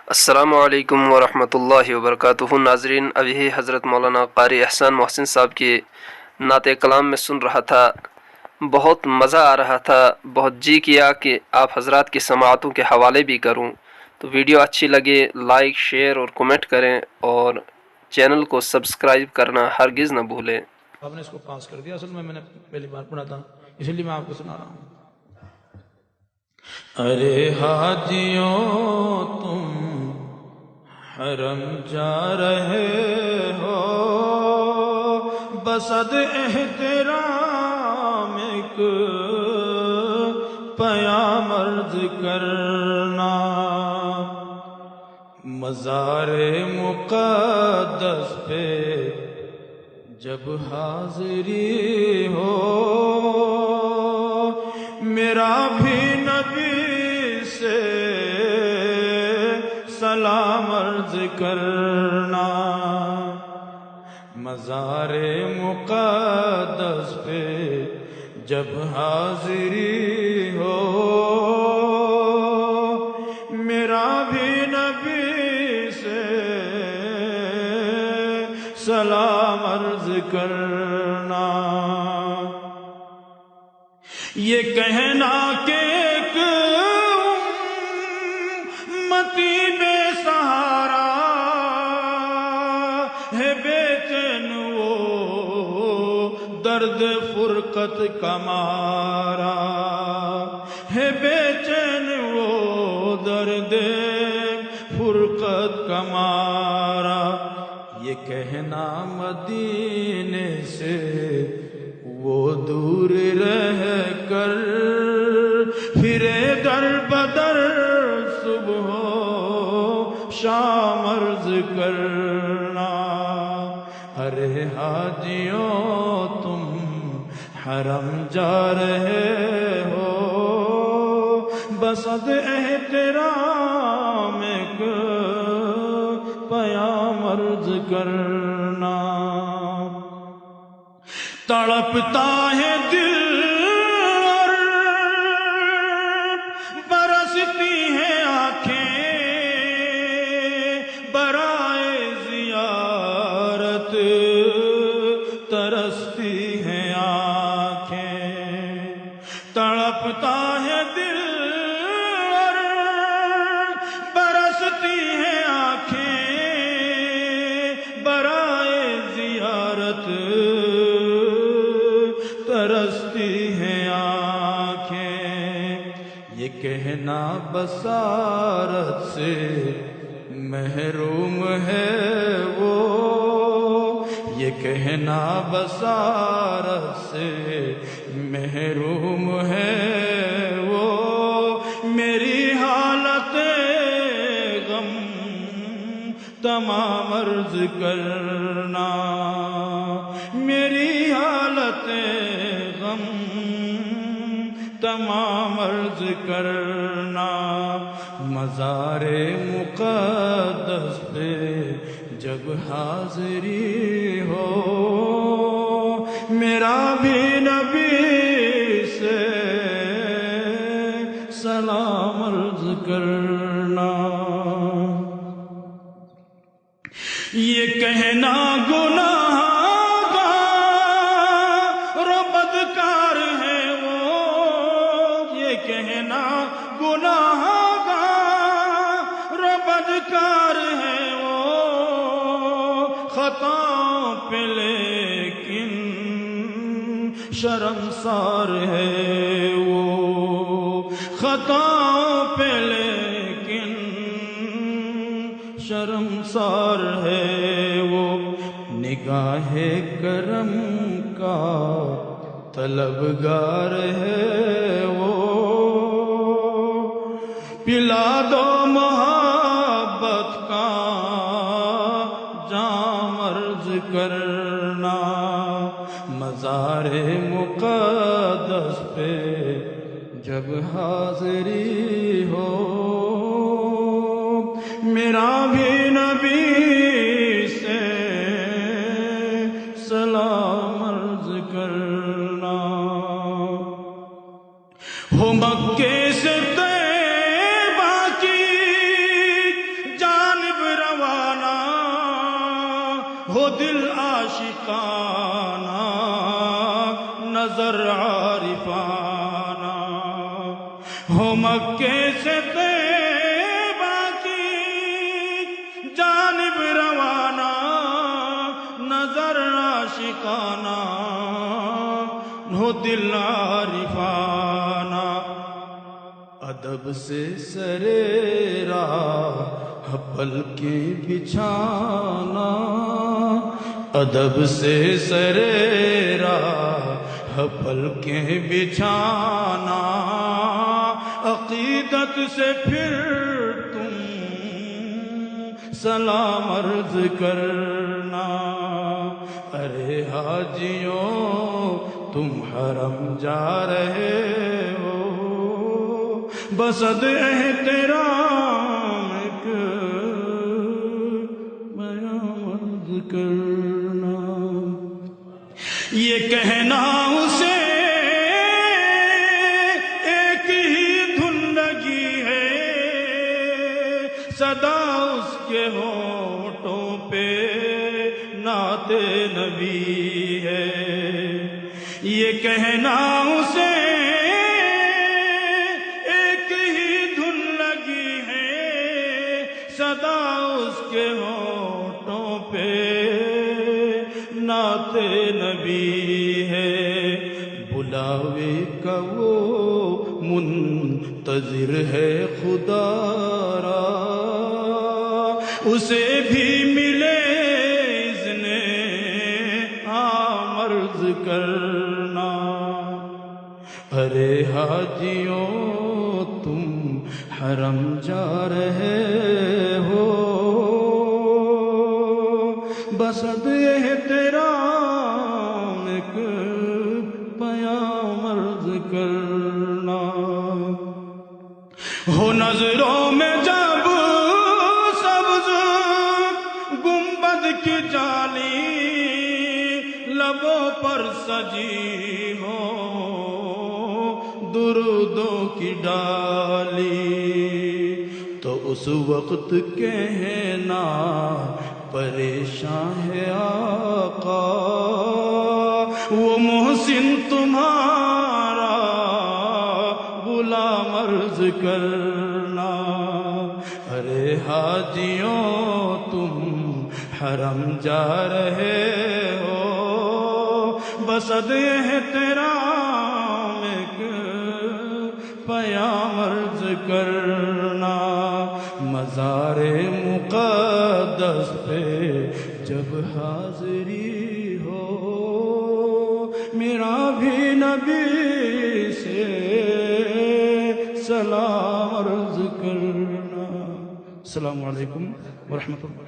السلام علیکم ورحمۃ اللہ وبرکاتہ۔ ناظرین، ابھی حضرت مولانا قاری احسان محسن صاحب کی نعت کلام میں سن رہا تھا، بہت مزہ آ رہا تھا، بہت جی کیا کہ آپ حضرات کی سماعتوں کے حوالے بھی کروں۔ تو ویڈیو اچھی لگے لائک، شیئر اور کمنٹ کریں، اور چینل کو سبسکرائب کرنا ہرگز نہ بھولیں۔ آپ نے اس کو پاس کر دیا، اصل میں نے پہلی بار پڑھا تھا، اسی لیے میں آپ کو سنا رہا ہوں۔ ارے حاجیوں تم حرم جا رہے ہو، بصد احترام ایک پیام عرض کرنا، مزار مقدس پہ جب حاضری ہو، میرا بھی نبی سے سلام عرض کرنا، مزار مقدس پہ جب حاضری ہو، میرا بھی نبی سے سلام عرض کرنا۔ یہ کہنا کہ ایک امتی بے سہارا ہے، بے چین وہ درد فرقت کا مارا ہے، بے چین وہ درد فرقت کا مارا، یہ کہنا مدینے سے وہ دور رہ کر پھرے در بدر صبح و شام عرض کرنا۔ ارے حاجیوں تم حرم جا رہے ہو، بصد احترام ایک پیام عرض کرنا، تڑپتا ہے دل اور برستی ہیں آنکھیں، برائے زیارت ترستی ہیں آنکھیں، تڑپتا ہے دل اور برستی ہیں آنکھیں، برائے زیارت ترستی ہیں آنکھیں، یہ کہنا بصارت سے محروم ہے وہ، یہ کہنا بصارت سے محروم ہے وہ، میری حالت غم تمام عرض کرنا، میری حالت غم تمام عرض کرنا، مزار مقدس پہ جب حاضری ہو، میرا بھی نبی سے سلام عرض کرنا۔ یہ کہنا گناہ گار و بدکار ہے وہ، یہ کہنا گناہ گار و بدکار ہے وہ، خطا پہ لیکن شرمسار ہے وہ، خطا پہ لیکن شرمسار ہے وہ، نگاہ کرم کا طلبگار ہے وہ، پلا دو محبت کا جام عرض کرنا، مزار مقدس پہ جب حاضری ہو، میرا بھی نبی سے سلام عرض کرنا، ہو مکے سے طیبہ کی ہو دل عاشقانہ نظر عارفانہ، ہو مکے سے طیبہ کی جانب روانہ نظر عاشقانہ، ہو دل عارفانہ، ادب سے سرے راہ پلکیں بچھانا، ادب سے سرے راہ پلکیں بچھانا، عقیدت سے پھر تم سلام عرض کرنا، ارے حاجیوں تم حرم جا رہے ہو، بسد احترام ایک بیان عرض کرنا، یہ کہنا اسے ایک ہی دھن لگی ہے، صدا اس کے ہونٹوں پہ نعت نبی ہے، یہ کہنا اسے ایک ہی دھن لگی ہے، صدا اس کے ہونٹوں پہ نعت نبی ہے، بلاوے کا وہ منتظر ہے خدا را، اسے بھی ملے اذن عام عرض کرنا، ارے حاجیوں تم حرم جا رہے ہو، بسد احترام ایک پیام عرض کرنا، ہو نظروں میں جب سبز گنبد کی جالی، لبوں پر سجی ہو درودوں کی ڈالی، تو اس وقت کہنا پریشان ہے آقا، وہ محسن تمہارا غلام عرض کرنا، ارے حاجیوں تم حرم جا رہے ہو، بسد احترام ایک پیام عرض کرنا، مزار مقدس پہ جب حاضری ہو، میرا بھی نبی سے سلام عرض کرنا۔ السلام علیکم ورحمۃ اللہ۔